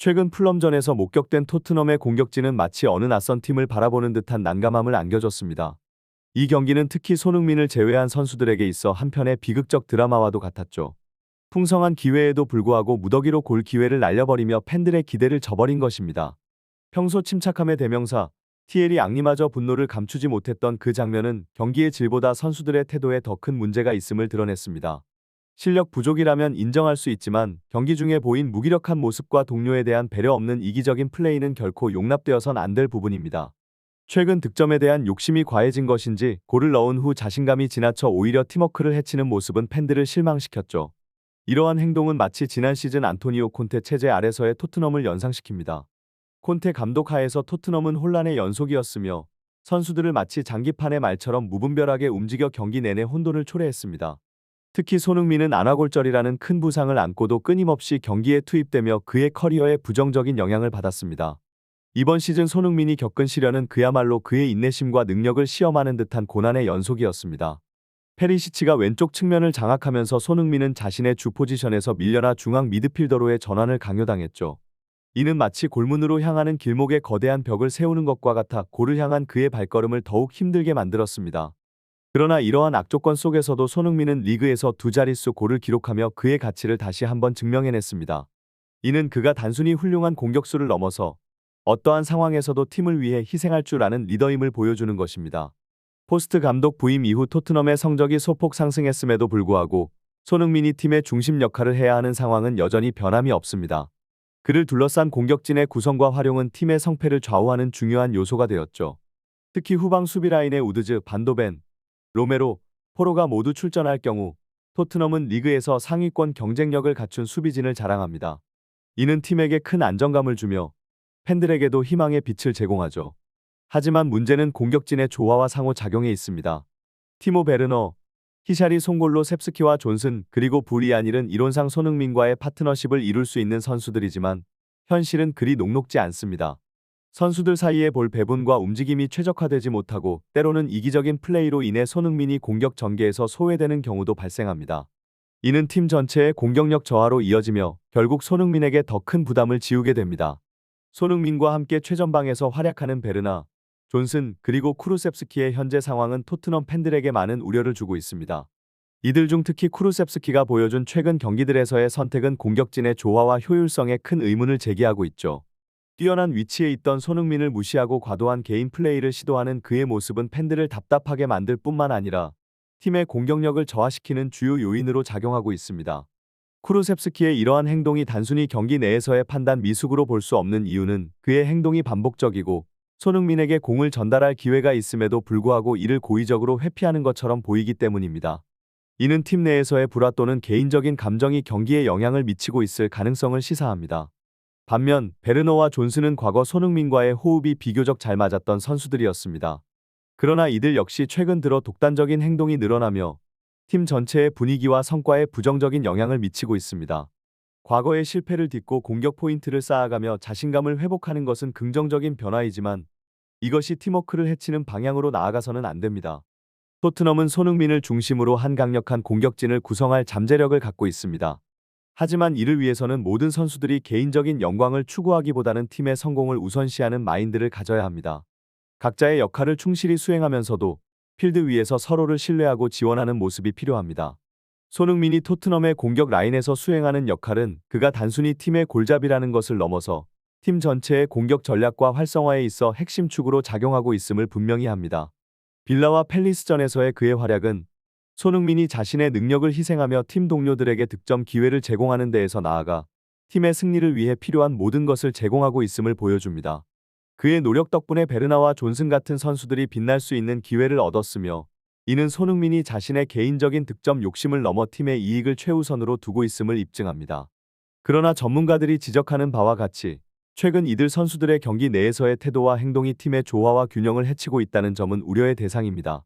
최근 풀럼전에서 목격된 토트넘의 공격진은 마치 어느 낯선 팀을 바라보는 듯한 난감함을 안겨줬습니다. 이 경기는 특히 손흥민을 제외한 선수들에게 있어 한편의 비극적 드라마와도 같았죠. 풍성한 기회에도 불구하고 무더기로 골 기회를 날려버리며 팬들의 기대를 저버린 것입니다. 평소 침착함의 대명사, 티에리 앙리마저 분노를 감추지 못했던 그 장면은 경기의 질보다 선수들의 태도에 더 큰 문제가 있음을 드러냈습니다. 실력 부족이라면 인정할 수 있지만 경기 중에 보인 무기력한 모습과 동료에 대한 배려 없는 이기적인 플레이는 결코 용납되어선 안 될 부분입니다. 최근 득점에 대한 욕심이 과해진 것인지 골을 넣은 후 자신감이 지나쳐 오히려 팀워크를 해치는 모습은 팬들을 실망시켰죠. 이러한 행동은 마치 지난 시즌 안토니오 콘테 체제 아래서의 토트넘을 연상시킵니다. 콘테 감독 하에서 토트넘은 혼란의 연속이었으며 선수들을 마치 장기판의 말처럼 무분별하게 움직여 경기 내내 혼돈을 초래했습니다. 특히 손흥민은 안아골절이라는 큰 부상을 안고도 끊임없이 경기에 투입되며 그의 커리어에 부정적인 영향을 받았습니다. 이번 시즌 손흥민이 겪은 시련은 그야말로 그의 인내심과 능력을 시험하는 듯한 고난의 연속이었습니다. 페리시치가 왼쪽 측면을 장악하면서 손흥민은 자신의 주 포지션에서 밀려나 중앙 미드필더로의 전환을 강요당했죠. 이는 마치 골문으로 향하는 길목에 거대한 벽을 세우는 것과 같아 골을 향한 그의 발걸음을 더욱 힘들게 만들었습니다. 그러나 이러한 악조건 속에서도 손흥민은 리그에서 두 자릿수 골을 기록하며 그의 가치를 다시 한번 증명해냈습니다. 이는 그가 단순히 훌륭한 공격수를 넘어서 어떠한 상황에서도 팀을 위해 희생할 줄 아는 리더임을 보여주는 것입니다. 포스트 감독 부임 이후 토트넘의 성적이 소폭 상승했음에도 불구하고 손흥민이 팀의 중심 역할을 해야 하는 상황은 여전히 변함이 없습니다. 그를 둘러싼 공격진의 구성과 활용은 팀의 성패를 좌우하는 중요한 요소가 되었죠. 특히 후방 수비 라인의 우드즈, 반도벤, 로메로, 포로가 모두 출전할 경우 토트넘은 리그에서 상위권 경쟁력을 갖춘 수비진을 자랑합니다. 이는 팀에게 큰 안정감을 주며 팬들에게도 희망의 빛을 제공하죠. 하지만 문제는 공격진의 조화와 상호작용에 있습니다. 티모 베르너, 히샤리 송골로 셉스키와 존슨 그리고 브리아닐은 이론상 손흥민과의 파트너십을 이룰 수 있는 선수들이지만 현실은 그리 녹록지 않습니다. 선수들 사이의 볼 배분과 움직임이 최적화되지 못하고 때로는 이기적인 플레이로 인해 손흥민이 공격 전개에서 소외되는 경우도 발생합니다. 이는 팀 전체의 공격력 저하로 이어지며 결국 손흥민에게 더 큰 부담을 지우게 됩니다. 손흥민과 함께 최전방에서 활약하는 베르나, 존슨 그리고 쿠루셉스키의 현재 상황은 토트넘 팬들에게 많은 우려를 주고 있습니다. 이들 중 특히 쿠루셉스키가 보여준 최근 경기들에서의 선택은 공격진의 조화와 효율성에 큰 의문을 제기하고 있죠. 뛰어난 위치에 있던 손흥민을 무시하고 과도한 개인 플레이를 시도하는 그의 모습은 팬들을 답답하게 만들 뿐만 아니라 팀의 공격력을 저하시키는 주요 요인으로 작용하고 있습니다. 쿠루셉스키의 이러한 행동이 단순히 경기 내에서의 판단 미숙으로 볼 수 없는 이유는 그의 행동이 반복적이고 손흥민에게 공을 전달할 기회가 있음에도 불구하고 이를 고의적으로 회피하는 것처럼 보이기 때문입니다. 이는 팀 내에서의 불화 또는 개인적인 감정이 경기에 영향을 미치고 있을 가능성을 시사합니다. 반면 베르너와 존슨은 과거 손흥민과의 호흡이 비교적 잘 맞았던 선수들이었습니다. 그러나 이들 역시 최근 들어 독단적인 행동이 늘어나며 팀 전체의 분위기와 성과에 부정적인 영향을 미치고 있습니다. 과거의 실패를 딛고 공격 포인트를 쌓아가며 자신감을 회복하는 것은 긍정적인 변화이지만 이것이 팀워크를 해치는 방향으로 나아가서는 안 됩니다. 토트넘은 손흥민을 중심으로 한 강력한 공격진을 구성할 잠재력을 갖고 있습니다. 하지만 이를 위해서는 모든 선수들이 개인적인 영광을 추구하기보다는 팀의 성공을 우선시하는 마인드를 가져야 합니다. 각자의 역할을 충실히 수행하면서도 필드 위에서 서로를 신뢰하고 지원하는 모습이 필요합니다. 손흥민이 토트넘의 공격 라인에서 수행하는 역할은 그가 단순히 팀의 골잡이라는 것을 넘어서 팀 전체의 공격 전략과 활성화에 있어 핵심 축으로 작용하고 있음을 분명히 합니다. 빌라와 팰리스전에서의 그의 활약은 손흥민이 자신의 능력을 희생하며 팀 동료들에게 득점 기회를 제공하는 데에서 나아가 팀의 승리를 위해 필요한 모든 것을 제공하고 있음을 보여줍니다. 그의 노력 덕분에 베르나와 존슨 같은 선수들이 빛날 수 있는 기회를 얻었으며 이는 손흥민이 자신의 개인적인 득점 욕심을 넘어 팀의 이익을 최우선으로 두고 있음을 입증합니다. 그러나 전문가들이 지적하는 바와 같이 최근 이들 선수들의 경기 내에서의 태도와 행동이 팀의 조화와 균형을 해치고 있다는 점은 우려의 대상입니다.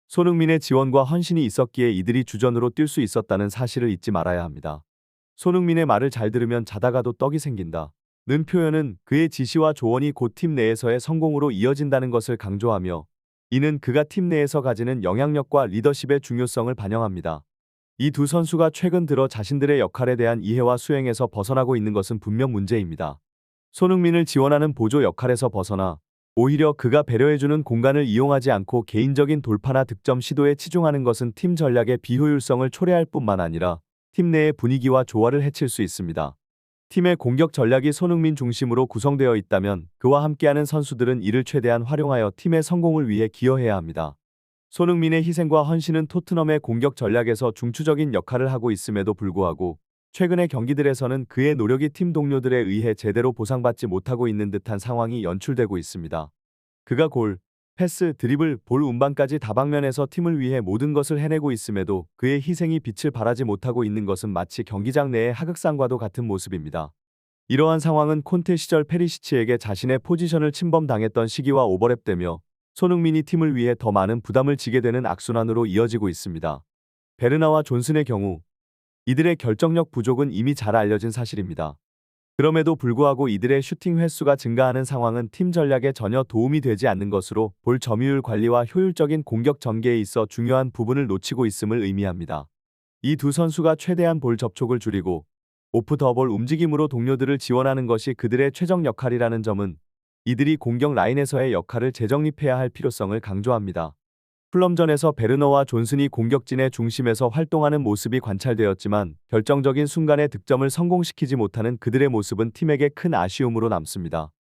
손흥민의 지원과 헌신이 있었기에 이들이 주전으로 뛸 수 있었다는 사실을 잊지 말아야 합니다. 손흥민의 말을 잘 들으면 자다가도 떡이 생긴다. 는 표현은 그의 지시와 조언이 곧 팀 내에서의 성공으로 이어진다는 것을 강조하며 이는 그가 팀 내에서 가지는 영향력과 리더십의 중요성을 반영합니다. 이 두 선수가 최근 들어 자신들의 역할에 대한 이해와 수행에서 벗어나고 있는 것은 분명 문제입니다. 손흥민을 지원하는 보조 역할에서 벗어나 오히려 그가 배려해주는 공간을 이용하지 않고 개인적인 돌파나 득점 시도에 치중하는 것은 팀 전략의 비효율성을 초래할 뿐만 아니라 팀 내의 분위기와 조화를 해칠 수 있습니다. 팀의 공격 전략이 손흥민 중심으로 구성되어 있다면 그와 함께하는 선수들은 이를 최대한 활용하여 팀의 성공을 위해 기여해야 합니다. 손흥민의 희생과 헌신은 토트넘의 공격 전략에서 중추적인 역할을 하고 있음에도 불구하고 최근의 경기들에서는 그의 노력이 팀 동료들에 의해 제대로 보상받지 못하고 있는 듯한 상황이 연출되고 있습니다. 그가 골, 패스, 드리블, 볼 운반까지 다방면에서 팀을 위해 모든 것을 해내고 있음에도 그의 희생이 빛을 발하지 못하고 있는 것은 마치 경기장 내의 하극상과도 같은 모습입니다. 이러한 상황은 콘테 시절 페리시치에게 자신의 포지션을 침범당했던 시기와 오버랩되며 손흥민이 팀을 위해 더 많은 부담을 지게 되는 악순환으로 이어지고 있습니다. 베르나와 존슨의 경우 이들의 결정력 부족은 이미 잘 알려진 사실입니다. 그럼에도 불구하고 이들의 슈팅 횟수가 증가하는 상황은 팀 전략에 전혀 도움이 되지 않는 것으로 볼 점유율 관리와 효율적인 공격 전개에 있어 중요한 부분을 놓치고 있음을 의미합니다. 이 두 선수가 최대한 볼 접촉을 줄이고 오프 더 볼 움직임으로 동료들을 지원하는 것이 그들의 최적 역할이라는 점은 이들이 공격 라인에서의 역할을 재정립해야 할 필요성을 강조합니다. 풀럼전에서 베르너와 존슨이 공격진의 중심에서 활동하는 모습이 관찰되었지만 결정적인 순간에 득점을 성공시키지 못하는 그들의 모습은 팀에게 큰 아쉬움으로 남습니다.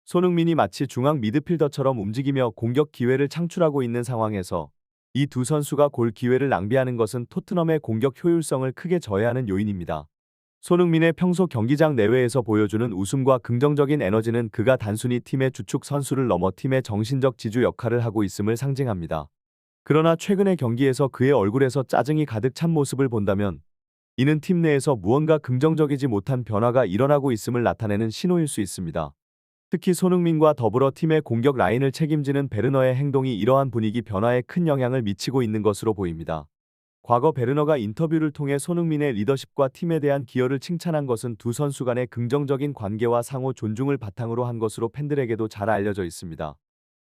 손흥민이 마치 중앙 미드필더처럼 움직이며 공격 기회를 창출하고 있는 상황에서 이 두 선수가 골 기회를 낭비하는 것은 토트넘의 공격 효율성을 크게 저해하는 요인입니다. 손흥민의 평소 경기장 내외에서 보여주는 웃음과 긍정적인 에너지는 그가 단순히 팀의 주축 선수를 넘어 팀의 정신적 지주 역할을 하고 있음을 상징합니다. 그러나 최근의 경기에서 그의 얼굴에서 짜증이 가득 찬 모습을 본다면 이는 팀 내에서 무언가 긍정적이지 못한 변화가 일어나고 있음을 나타내는 신호일 수 있습니다. 특히 손흥민과 더불어 팀의 공격 라인을 책임지는 베르너의 행동이 이러한 분위기 변화에 큰 영향을 미치고 있는 것으로 보입니다. 과거 베르너가 인터뷰를 통해 손흥민의 리더십과 팀에 대한 기여를 칭찬한 것은 두 선수 간의 긍정적인 관계와 상호 존중을 바탕으로 한 것으로 팬들에게도 잘 알려져 있습니다.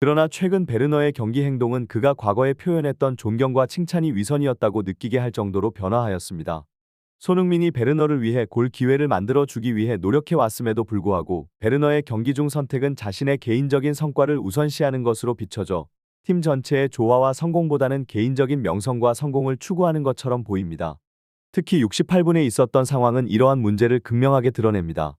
그러나 최근 베르너의 경기 행동은 그가 과거에 표현했던 존경과 칭찬이 위선이었다고 느끼게 할 정도로 변화하였습니다. 손흥민이 베르너를 위해 골 기회를 만들어 주기 위해 노력해 왔음에도 불구하고 베르너의 경기 중 선택은 자신의 개인적인 성과를 우선시하는 것으로 비춰져 팀 전체의 조화와 성공보다는 개인적인 명성과 성공을 추구하는 것처럼 보입니다. 특히 68분에 있었던 상황은 이러한 문제를 극명하게 드러냅니다.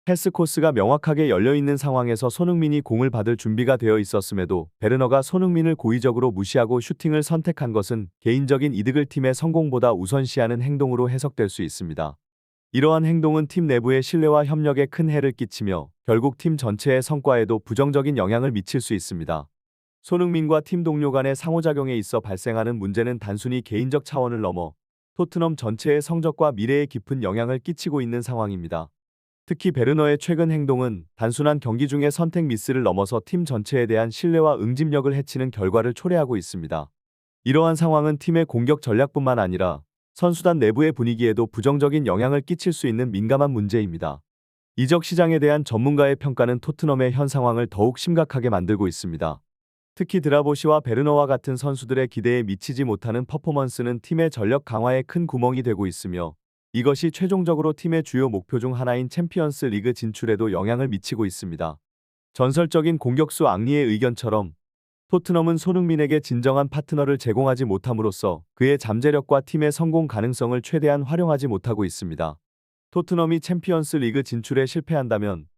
패스 코스가 명확하게 열려있는 상황에서 손흥민이 공을 받을 준비가 되어 있었음에도 베르너가 손흥민을 고의적으로 무시하고 슈팅을 선택한 것은 개인적인 이득을 팀의 성공보다 우선시하는 행동으로 해석될 수 있습니다. 이러한 행동은 팀 내부의 신뢰와 협력에 큰 해를 끼치며 결국 팀 전체의 성과에도 부정적인 영향을 미칠 수 있습니다. 손흥민과 팀 동료 간의 상호작용에 있어 발생하는 문제는 단순히 개인적 차원을 넘어 토트넘 전체의 성적과 미래에 깊은 영향을 끼치고 있는 상황입니다. 특히 베르너의 최근 행동은 단순한 경기 중의 선택 미스를 넘어서 팀 전체에 대한 신뢰와 응집력을 해치는 결과를 초래하고 있습니다. 이러한 상황은 팀의 공격 전략뿐만 아니라 선수단 내부의 분위기에도 부정적인 영향을 끼칠 수 있는 민감한 문제입니다. 이적 시장에 대한 전문가의 평가는 토트넘의 현 상황을 더욱 심각하게 만들고 있습니다. 특히 드라보시와 베르너와 같은 선수들의 기대에 미치지 못하는 퍼포먼스는 팀의 전력 강화에 큰 구멍이 되고 있으며 이것이 최종적으로 팀의 주요 목표 중 하나인 챔피언스 리그 진출에도 영향을 미치고 있습니다. 전설적인 공격수 앙리의 의견처럼 토트넘은 손흥민에게 진정한 파트너를 제공하지 못함으로써 그의 잠재력과 팀의 성공 가능성을 최대한 활용하지 못하고 있습니다. 토트넘이 챔피언스 리그 진출에 실패한다면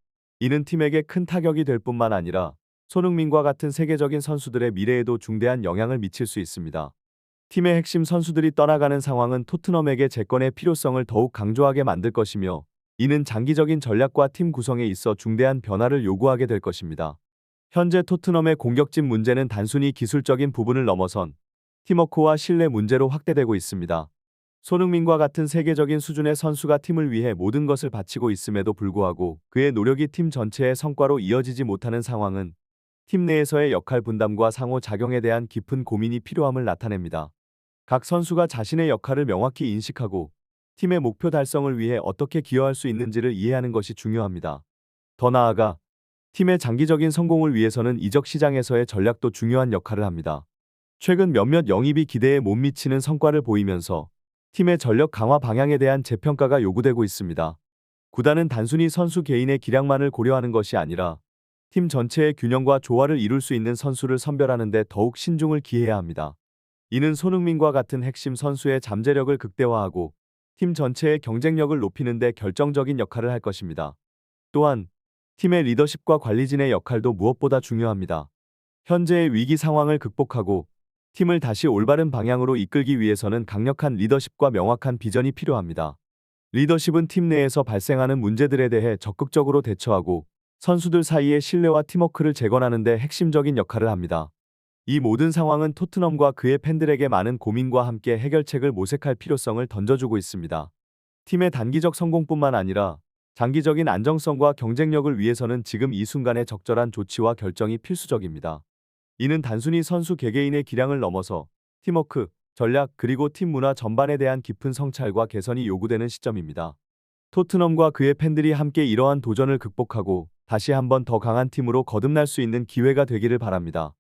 이는 팀에게 큰 타격이 될 뿐만 아니라 손흥민과 같은 세계적인 선수들의 미래에도 중대한 영향을 미칠 수 있습니다. 팀의 핵심 선수들이 떠나가는 상황은 토트넘에게 재건의 필요성을 더욱 강조하게 만들 것이며 이는 장기적인 전략과 팀 구성에 있어 중대한 변화를 요구하게 될 것입니다. 현재 토트넘의 공격진 문제는 단순히 기술적인 부분을 넘어선 팀워크와 신뢰 문제로 확대되고 있습니다. 손흥민과 같은 세계적인 수준의 선수가 팀을 위해 모든 것을 바치고 있음에도 불구하고 그의 노력이 팀 전체의 성과로 이어지지 못하는 상황은 팀 내에서의 역할 분담과 상호작용에 대한 깊은 고민이 필요함을 나타냅니다. 각 선수가 자신의 역할을 명확히 인식하고 팀의 목표 달성을 위해 어떻게 기여할 수 있는지를 이해하는 것이 중요합니다. 더 나아가 팀의 장기적인 성공을 위해서는 이적 시장에서의 전략도 중요한 역할을 합니다. 최근 몇몇 영입이 기대에 못 미치는 성과를 보이면서 팀의 전력 강화 방향에 대한 재평가가 요구되고 있습니다. 구단은 단순히 선수 개인의 기량만을 고려하는 것이 아니라 팀 전체의 균형과 조화를 이룰 수 있는 선수를 선별하는 데 더욱 신중을 기해야 합니다. 이는 손흥민과 같은 핵심 선수의 잠재력을 극대화하고 팀 전체의 경쟁력을 높이는 데 결정적인 역할을 할 것입니다. 또한 팀의 리더십과 관리진의 역할도 무엇보다 중요합니다. 현재의 위기 상황을 극복하고 팀을 다시 올바른 방향으로 이끌기 위해서는 강력한 리더십과 명확한 비전이 필요합니다. 리더십은 팀 내에서 발생하는 문제들에 대해 적극적으로 대처하고 선수들 사이의 신뢰와 팀워크를 재건하는 데 핵심적인 역할을 합니다. 이 모든 상황은 토트넘과 그의 팬들에게 많은 고민과 함께 해결책을 모색할 필요성을 던져주고 있습니다. 팀의 단기적 성공뿐만 아니라 장기적인 안정성과 경쟁력을 위해서는 지금 이 순간의 적절한 조치와 결정이 필수적입니다. 이는 단순히 선수 개개인의 기량을 넘어서 팀워크, 전략 그리고 팀 문화 전반에 대한 깊은 성찰과 개선이 요구되는 시점입니다. 토트넘과 그의 팬들이 함께 이러한 도전을 극복하고 다시 한번 더 강한 팀으로 거듭날 수 있는 기회가 되기를 바랍니다.